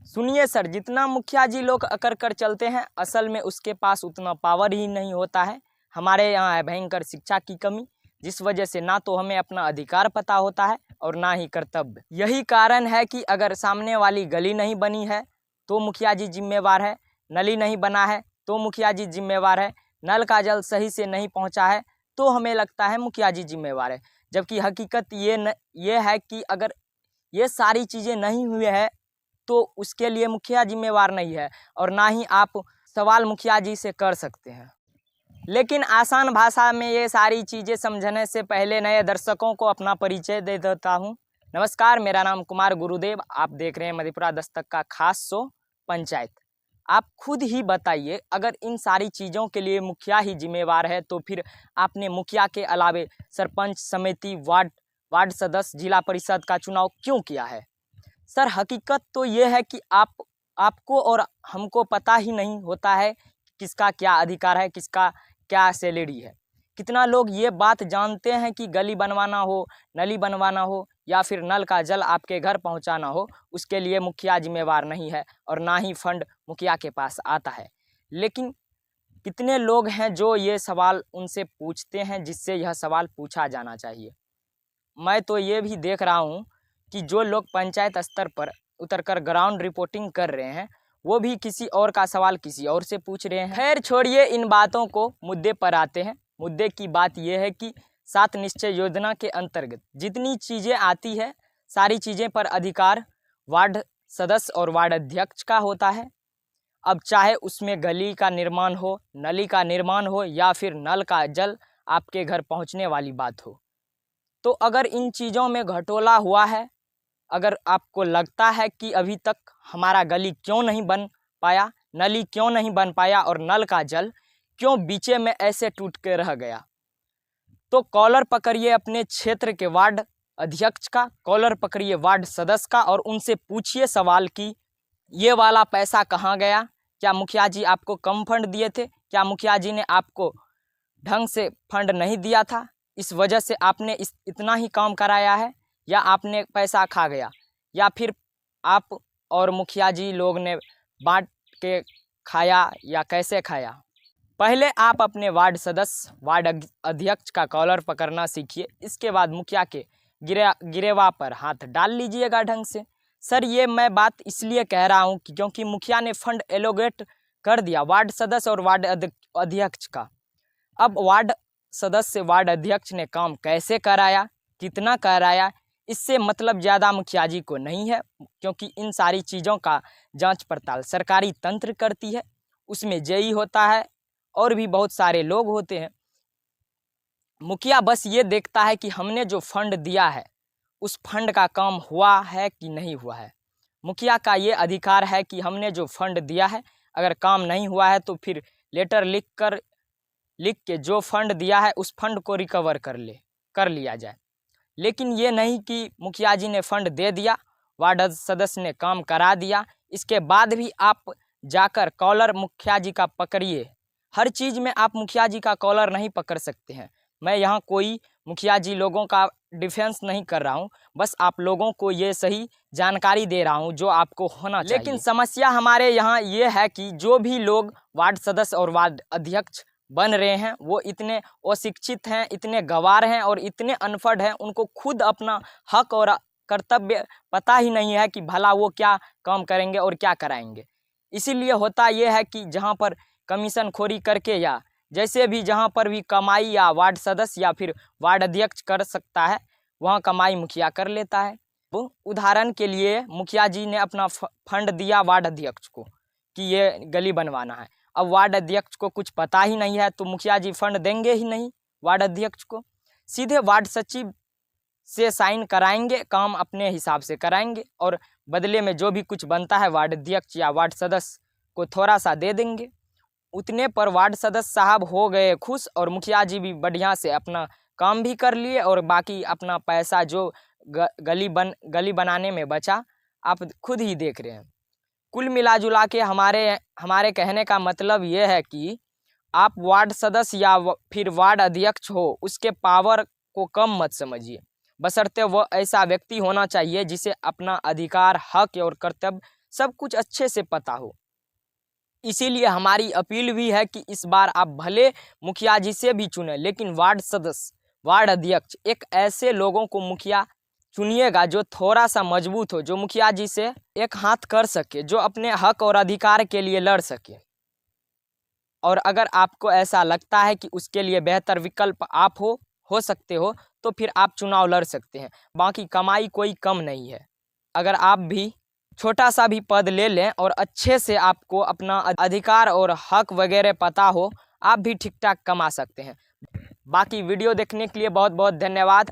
सुनिए सर, जितना मुखिया जी लोग अकड़ कर चलते हैं, असल में उसके पास उतना पावर ही नहीं होता है। हमारे यहाँ है भयंकर शिक्षा की कमी, जिस वजह से ना तो हमें अपना अधिकार पता होता है और ना ही कर्तव्य। यही कारण है कि अगर सामने वाली गली नहीं बनी है तो मुखिया जी जिम्मेवार है, नली नहीं बना है तो मुखिया जी जिम्मेवार है, नल का जल सही से नहीं पहुँचा है तो हमें लगता है मुखिया जी जिम्मेवार है। जबकि हकीकत ये है कि अगर ये सारी चीज़ें नहीं हुई है तो उसके लिए मुखिया जिम्मेवार नहीं है और ना ही आप सवाल मुखिया जी से कर सकते हैं। लेकिन आसान भाषा में ये सारी चीज़ें समझने से पहले नए दर्शकों को अपना परिचय दे देता हूँ। नमस्कार, मेरा नाम कुमार गुरुदेव। आप देख रहे हैं मधेपुरा दस्तक का खास शो पंचायत। आप खुद ही बताइए, अगर इन सारी चीज़ों के लिए मुखिया ही जिम्मेवार है तो फिर आपने मुखिया के अलावे सरपंच, समिति, वार्ड सदस्य, जिला परिषद का चुनाव क्यों किया है? सर, हकीकत तो ये है कि आपको और हमको पता ही नहीं होता है किसका क्या अधिकार है, किसका क्या सैलरी है। कितना लोग ये बात जानते हैं कि गली बनवाना हो, नली बनवाना हो या फिर नल का जल आपके घर पहुंचाना हो, उसके लिए मुखिया जिम्मेवार नहीं है और ना ही फंड मुखिया के पास आता है। लेकिन कितने लोग हैं जो ये सवाल उनसे पूछते हैं जिससे यह सवाल पूछा जाना चाहिए। मैं तो ये भी देख रहा हूँ कि जो लोग पंचायत स्तर पर उतरकर ग्राउंड रिपोर्टिंग कर रहे हैं वो भी किसी और का सवाल किसी और से पूछ रहे हैं। खैर छोड़िए इन बातों को, मुद्दे पर आते हैं। मुद्दे की बात यह है कि 7 निश्चय योजना के अंतर्गत जितनी चीज़ें आती है सारी चीज़ें पर अधिकार वार्ड सदस्य और वार्ड अध्यक्ष का होता है। अब चाहे उसमें गली का निर्माण हो, नली का निर्माण हो या फिर नल का जल आपके घर पहुँचने वाली बात हो, तो अगर इन चीज़ों में घटोला हुआ है, अगर आपको लगता है कि अभी तक हमारा गली क्यों नहीं बन पाया, नली क्यों नहीं बन पाया और नल का जल क्यों बीचे में ऐसे टूट के रह गया, तो कॉलर पकड़िए अपने क्षेत्र के वार्ड अध्यक्ष का, कॉलर पकड़िए वार्ड सदस्य का और उनसे पूछिए सवाल कि ये वाला पैसा कहाँ गया? क्या मुखिया जी आपको कम फंड दिए थे? क्या मुखिया जी ने आपको ढंग से फंड नहीं दिया था, इस वजह से आपने इतना ही काम कराया है? या आपने पैसा खा गया, या फिर आप और मुखिया जी लोग ने बांट के खाया या कैसे खाया? पहले आप अपने वार्ड सदस्य, वार्ड अध्यक्ष का कॉलर पकड़ना सीखिए, इसके बाद मुखिया के गिरेवा पर हाथ डाल लीजिएगा ढंग से। सर, ये मैं बात इसलिए कह रहा हूँ क्योंकि मुखिया ने फंड एलोकेट कर दिया वार्ड सदस्य और वार्ड अध्यक्ष का। अब वार्ड सदस्य, वार्ड अध्यक्ष ने काम कैसे कराया, कितना कराया, इससे मतलब ज़्यादा मुखिया जी को नहीं है, क्योंकि इन सारी चीज़ों का जांच पड़ताल सरकारी तंत्र करती है। उसमें जेई होता है और भी बहुत सारे लोग होते हैं। मुखिया बस ये देखता है कि हमने जो फंड दिया है उस फंड का काम हुआ है कि नहीं हुआ है। मुखिया का ये अधिकार है कि हमने जो फंड दिया है, अगर काम नहीं हुआ है तो फिर लेटर लिख के जो फंड दिया है उस फंड को रिकवर कर लिया जाए। लेकिन ये नहीं कि मुखिया जी ने फंड दे दिया, वार्ड सदस्य ने काम करा दिया, इसके बाद भी आप जाकर कॉलर मुखिया जी का पकड़िए। हर चीज़ में आप मुखिया जी का कॉलर नहीं पकड़ सकते हैं। मैं यहाँ कोई मुखिया जी लोगों का डिफेंस नहीं कर रहा हूँ, बस आप लोगों को ये सही जानकारी दे रहा हूँ जो आपको होना चाहिए। लेकिन समस्या हमारे यहाँ ये है कि जो भी लोग वार्ड सदस्य और वार्ड अध्यक्ष बन रहे हैं वो इतने अशिक्षित हैं, इतने गंवार हैं और इतने अनपढ़ हैं, उनको खुद अपना हक और कर्तव्य पता ही नहीं है कि भला वो क्या काम करेंगे और क्या कराएंगे। इसीलिए होता ये है कि जहाँ पर कमीशन खोरी करके या जैसे भी जहाँ पर भी कमाई या वार्ड सदस्य या फिर वार्ड अध्यक्ष कर सकता है, वहाँ कमाई मुखिया कर लेता है। वो उदाहरण के लिए मुखिया जी ने अपना फंड दिया वार्ड अध्यक्ष को कि ये गली बनवाना है। अब वार्ड अध्यक्ष को कुछ पता ही नहीं है तो मुखिया जी फंड देंगे ही नहीं वार्ड अध्यक्ष को, सीधे वार्ड सचिव से साइन कराएंगे, काम अपने हिसाब से कराएंगे और बदले में जो भी कुछ बनता है वार्ड अध्यक्ष या वार्ड सदस्य को थोड़ा सा दे देंगे। उतने पर वार्ड सदस्य साहब हो गए खुश और मुखिया जी भी बढ़िया से अपना काम भी कर लिए और बाकी अपना पैसा जो गली बनाने में बचा आप खुद ही देख रहे हैं। कुल मिला जुला के हमारे कहने का मतलब ये है कि आप वार्ड सदस्य या फिर वार्ड अध्यक्ष हो, उसके पावर को कम मत समझिए, बशर्ते वह ऐसा व्यक्ति होना चाहिए जिसे अपना अधिकार, हक और कर्तव्य सब कुछ अच्छे से पता हो। इसीलिए हमारी अपील भी है कि इस बार आप भले मुखिया जी से भी चुने, लेकिन वार्ड सदस्य, वार्ड अध्यक्ष, एक ऐसे लोगों को मुखिया चुनिएगा जो थोड़ा सा मजबूत हो, जो मुखिया जी से एक हाथ कर सके, जो अपने हक और अधिकार के लिए लड़ सके। और अगर आपको ऐसा लगता है कि उसके लिए बेहतर विकल्प आप हो सकते हो, तो फिर आप चुनाव लड़ सकते हैं। बाकी कमाई कोई कम नहीं है। अगर आप भी छोटा सा भी पद ले लें और अच्छे से आपको अपना अधिकार और हक वगैरह पता हो, आप भी ठीक ठाक कमा सकते हैं। बाकी वीडियो देखने के लिए बहुत बहुत धन्यवाद।